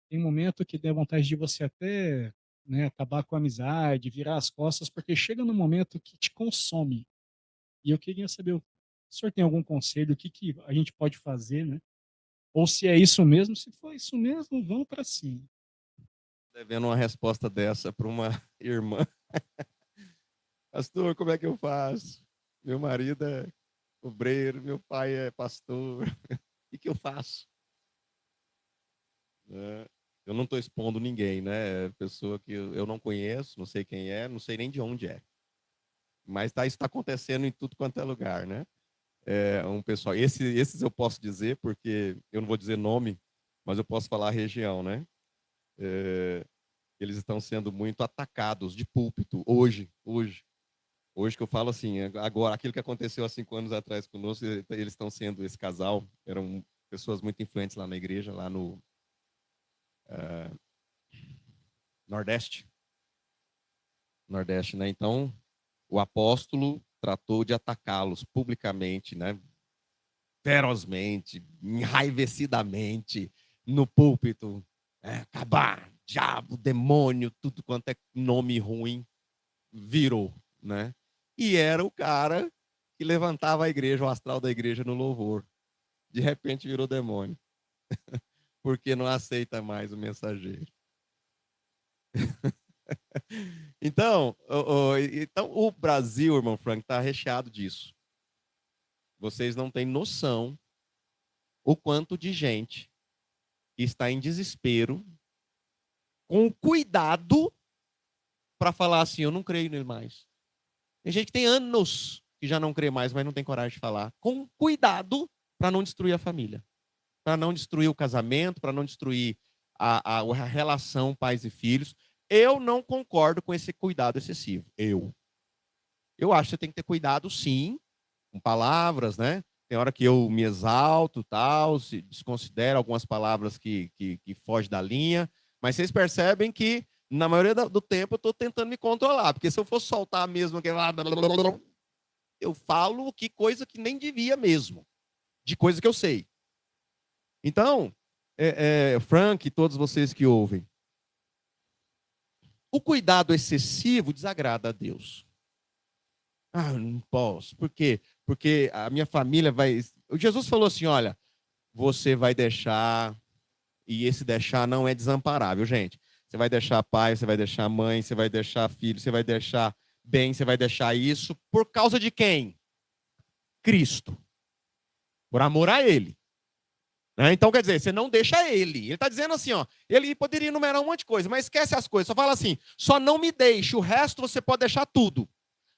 Tem momento que dá vontade de você até, né, acabar com a amizade, virar as costas, porque chega num momento que te consome. E eu queria saber, o senhor tem algum conselho, o que, que a gente pode fazer, né? Ou se é isso mesmo, se for isso mesmo, vamos para cima. Devendo uma resposta dessa para uma irmã. Pastor, como é que eu faço? Meu marido é obreiro, meu pai é pastor. O que eu faço? Eu não estou expondo ninguém, né? Pessoa que eu não conheço, não sei quem é, não sei nem de onde é. Mas isso está acontecendo em tudo quanto é lugar, né? Um pessoal, esses eu posso dizer, porque eu não vou dizer nome, mas eu posso falar a região, né? Eles estão sendo muito atacados de púlpito hoje que eu falo assim, agora, aquilo que aconteceu há 5 anos atrás conosco, eles estão sendo, esse casal, eram pessoas muito influentes lá na igreja, lá no Nordeste, né? Então, o apóstolo tratou de atacá-los publicamente, né? Ferozmente, enraivecidamente, no púlpito, acabar, diabo, demônio, tudo quanto é nome ruim, virou, né? E era o cara que levantava a igreja, o astral da igreja no louvor. De repente virou demônio, porque não aceita mais o mensageiro. Então, o Brasil, irmão Frank, está recheado disso. Vocês não têm noção o quanto de gente está em desespero, com cuidado para falar assim, eu não creio nele mais. Tem gente que tem anos que já não crê mais, mas não tem coragem de falar. Com cuidado para não destruir a família, para não destruir o casamento, para não destruir a relação pais e filhos. Eu não concordo com esse cuidado excessivo. Eu acho que você tem que ter cuidado, sim, com palavras, né? Tem hora que eu me exalto, tal, se desconsidero algumas palavras que fogem da linha, mas vocês percebem que, na maioria do tempo, eu estou tentando me controlar, porque se eu fosse soltar mesmo, eu falo que coisa que nem devia mesmo, de coisa que eu sei. Então, Frank e todos vocês que ouvem, o cuidado excessivo desagrada a Deus. Não posso. Por quê? Porque a minha família vai... Jesus falou assim, olha, você vai deixar, e esse deixar não é desamparável, gente. Você vai deixar pai, você vai deixar mãe, você vai deixar filho, você vai deixar bem, você vai deixar isso. Por causa de quem? Cristo. Por amor a ele. Então, quer dizer, você não deixa ele. Ele está dizendo assim, ó, ele poderia enumerar um monte de coisa, mas esquece as coisas. Só fala assim, só não me deixe, o resto você pode deixar tudo.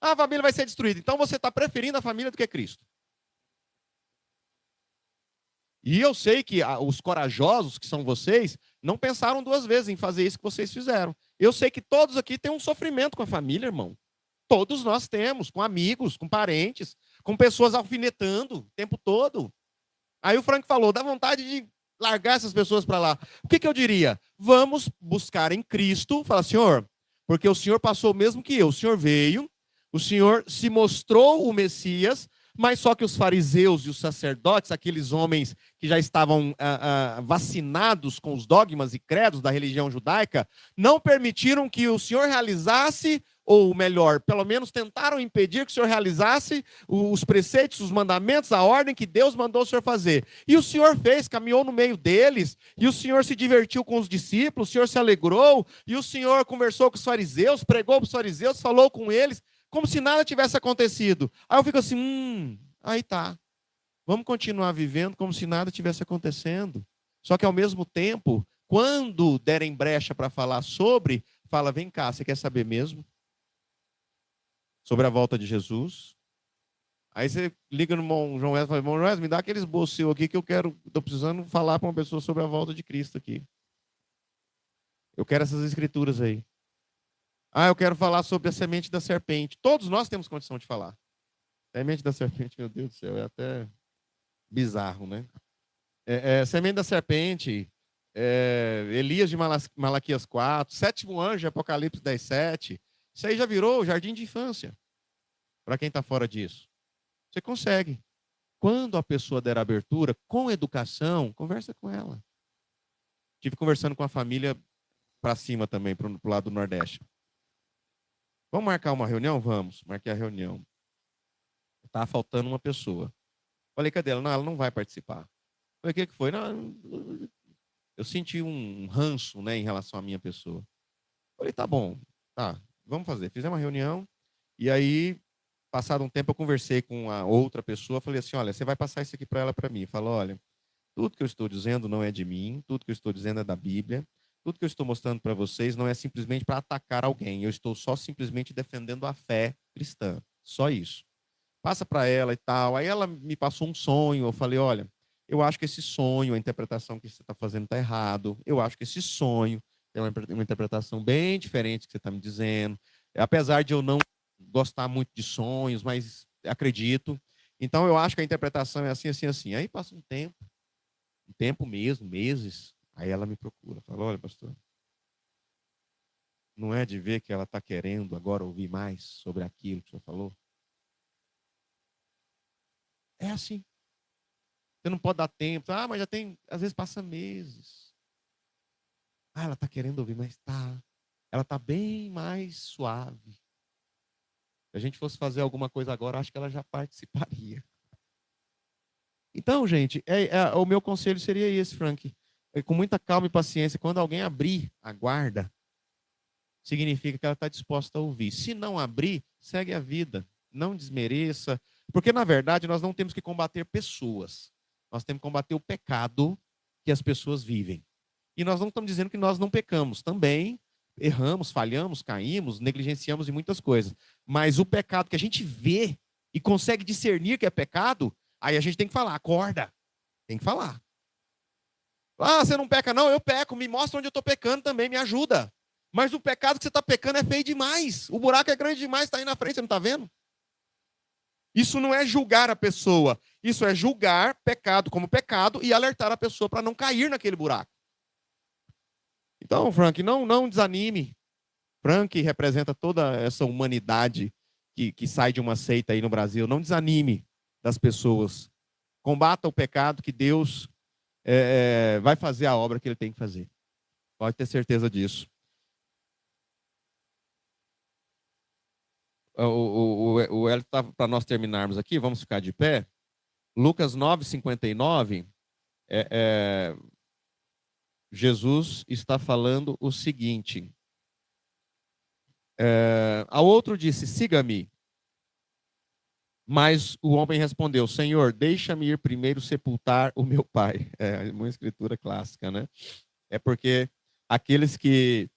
A família vai ser destruída. Então você está preferindo a família do que Cristo. E eu sei que os corajosos, que são vocês, não pensaram duas vezes em fazer isso que vocês fizeram. Eu sei que todos aqui têm um sofrimento com a família, irmão. Todos nós temos, com amigos, com parentes, com pessoas alfinetando o tempo todo. Aí o Frank falou, dá vontade de largar essas pessoas para lá. O que eu diria? Vamos buscar em Cristo, fala, Senhor, porque o Senhor passou o mesmo que eu. O Senhor veio, o Senhor se mostrou o Messias, mas só que os fariseus e os sacerdotes, aqueles homens que já estavam vacinados com os dogmas e credos da religião judaica, não permitiram que o Senhor realizasse, ou melhor, pelo menos tentaram impedir que o Senhor realizasse os preceitos, os mandamentos, a ordem que Deus mandou o Senhor fazer. E o Senhor fez, caminhou no meio deles, e o Senhor se divertiu com os discípulos, o Senhor se alegrou, e o Senhor conversou com os fariseus, pregou para os fariseus, falou com eles, como se nada tivesse acontecido. Aí eu fico assim, aí tá. Vamos continuar vivendo como se nada tivesse acontecendo. Só que ao mesmo tempo, quando derem brecha para falar sobre, fala, vem cá, você quer saber mesmo? Sobre a volta de Jesus? Aí você liga no irmão João Wesley e fala, irmão João Wesley, me dá aqueles bolsos seu aqui que estou precisando falar para uma pessoa sobre a volta de Cristo aqui. Eu quero essas escrituras aí. Eu quero falar sobre a semente da serpente. Todos nós temos condição de falar. Semente da serpente, meu Deus do céu, é até bizarro, né? Semente da serpente, Elias de Malaquias 4, sétimo anjo, Apocalipse 10:7. Isso aí já virou jardim de infância. Para quem está fora disso. Você consegue. Quando a pessoa der abertura, com educação, conversa com ela. Estive conversando com a família para cima também, para o lado do Nordeste. Vamos marcar uma reunião? Vamos. Marquei a reunião. Estava faltando uma pessoa. Falei, cadê ela? Não, ela não vai participar. Falei, o que foi? Não, eu senti um ranço, né, em relação à minha pessoa. Falei, tá bom, tá, vamos fazer. Fizemos uma reunião e aí, passado um tempo, eu conversei com a outra pessoa. Falei assim, olha, você vai passar isso aqui para ela, para mim. Falou, olha, tudo que eu estou dizendo não é de mim, tudo que eu estou dizendo é da Bíblia. Tudo que eu estou mostrando para vocês não é simplesmente para atacar alguém. Eu estou só simplesmente defendendo a fé cristã. Só isso. Passa para ela e tal. Aí ela me passou um sonho. Eu falei, olha, eu acho que esse sonho, a interpretação que você está fazendo está errado. Eu acho que esse sonho tem uma interpretação bem diferente que você está me dizendo. Apesar de eu não gostar muito de sonhos, mas acredito. Então, eu acho que a interpretação é assim, assim, assim. Aí passa um tempo mesmo, meses. Aí ela me procura, fala, olha, pastor, não é de ver que ela está querendo agora ouvir mais sobre aquilo que o senhor falou? É assim. Você não pode dar tempo. Mas já tem, às vezes passa meses. Ela está querendo ouvir, mas tá. Ela está bem mais suave. Se a gente fosse fazer alguma coisa agora, acho que ela já participaria. Então, gente, o meu conselho seria esse, Frank. Com muita calma e paciência, quando alguém abrir a guarda, significa que ela está disposta a ouvir. Se não abrir, segue a vida. Não desmereça. Porque, na verdade, nós não temos que combater pessoas. Nós temos que combater o pecado que as pessoas vivem. E nós não estamos dizendo que nós não pecamos. Também erramos, falhamos, caímos, negligenciamos em muitas coisas. Mas o pecado que a gente vê e consegue discernir que é pecado, aí a gente tem que falar, acorda. Tem que falar. Você não peca não? Eu peco. Me mostra onde eu estou pecando também, me ajuda. Mas o pecado que você está pecando é feio demais. O buraco é grande demais, está aí na frente, você não está vendo? Isso não é julgar a pessoa. Isso é julgar pecado como pecado e alertar a pessoa para não cair naquele buraco. Então, Frank, não desanime. Frank representa toda essa humanidade que sai de uma seita aí no Brasil. Não desanime das pessoas. Combata o pecado que Deus vai fazer a obra que ele tem que fazer. Pode ter certeza disso. O Hélio está para nós terminarmos aqui, vamos ficar de pé. Lucas 9:59, Jesus está falando o seguinte. Ao outro disse, siga-me. Mas o homem respondeu, Senhor, deixa-me ir primeiro sepultar o meu pai. É uma escritura clássica, né? É porque aqueles que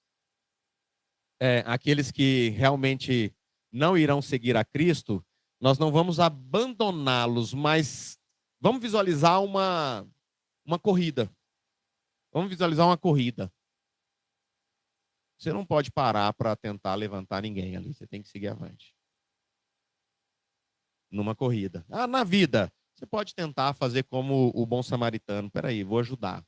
realmente não irão seguir a Cristo, nós não vamos abandoná-los, mas vamos visualizar uma Uma corrida. Vamos visualizar uma corrida. Você não pode parar para tentar levantar ninguém ali. Você tem que seguir avante. Numa corrida. Na vida, você pode tentar fazer como o bom samaritano. Peraí, vou ajudar.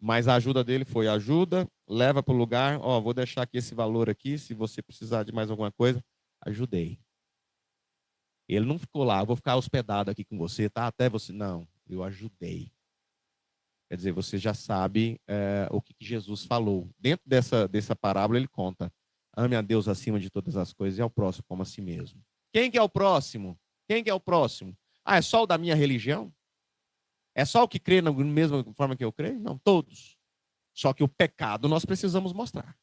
Mas a ajuda dele foi ajuda, leva para o lugar. Vou deixar aqui esse valor aqui. Se você precisar de mais alguma coisa, ajudei. Ele não ficou lá, vou ficar hospedado aqui com você, tá? Até você. Não, eu ajudei. Quer dizer, você já sabe o que Jesus falou. Dentro dessa parábola, ele conta: ame a Deus acima de todas as coisas e ao próximo como a si mesmo. Quem que é o próximo? Quem que é o próximo? É só o da minha religião? É só o que crê na mesma forma que eu creio? Não, todos. Só que o pecado nós precisamos mostrar.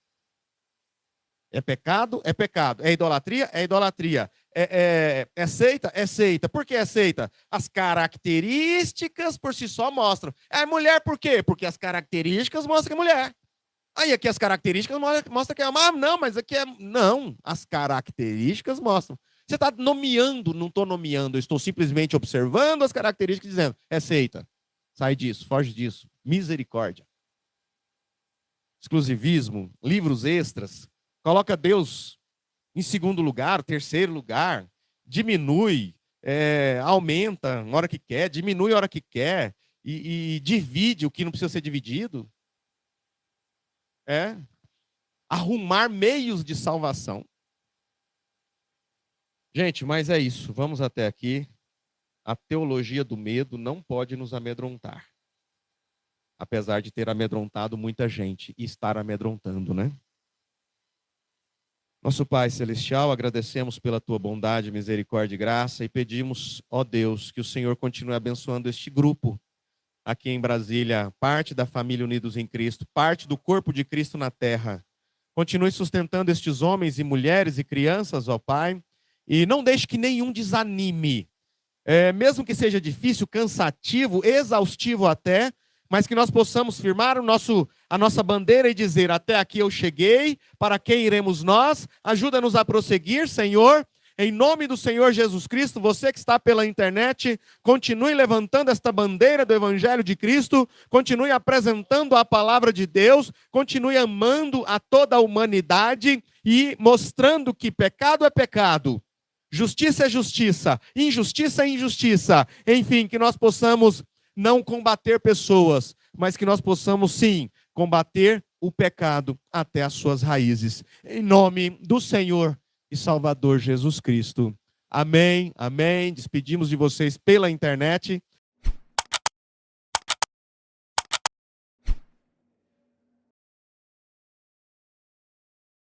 É pecado? É pecado. É idolatria? É idolatria. É seita? É seita. Por que é seita? As características por si só mostram. É mulher por quê? Porque as características mostram que é mulher. Aí aqui as características mostram que é uma. Não, mas aqui é. Não, as características mostram. Você está nomeando, não estou nomeando, eu estou simplesmente observando as características e dizendo, é seita. Sai disso, foge disso. Misericórdia. Exclusivismo, livros extras, coloca Deus em segundo lugar, terceiro lugar, diminui, aumenta na hora que quer, diminui na hora que quer, e divide o que não precisa ser dividido. Arrumar meios de salvação. Gente, mas é isso. Vamos até aqui. A teologia do medo não pode nos amedrontar. Apesar de ter amedrontado muita gente e estar amedrontando, né? Nosso Pai Celestial, agradecemos pela tua bondade, misericórdia e graça e pedimos, ó Deus, que o Senhor continue abençoando este grupo aqui em Brasília, parte da família Unidos em Cristo, parte do corpo de Cristo na terra. Continue sustentando estes homens e mulheres e crianças, ó Pai, e não deixe que nenhum desanime, mesmo que seja difícil, cansativo, exaustivo até, mas que nós possamos firmar a nossa bandeira e dizer, até aqui eu cheguei, para quem iremos nós? Ajuda-nos a prosseguir, Senhor, em nome do Senhor Jesus Cristo. Você que está pela internet, continue levantando esta bandeira do Evangelho de Cristo, continue apresentando a palavra de Deus, continue amando a toda a humanidade e mostrando que pecado é pecado, justiça é justiça, injustiça é injustiça. Enfim, que nós possamos não combater pessoas, mas que nós possamos, sim, combater o pecado até as suas raízes. Em nome do Senhor e Salvador Jesus Cristo. Amém, amém. Despedimos de vocês pela internet.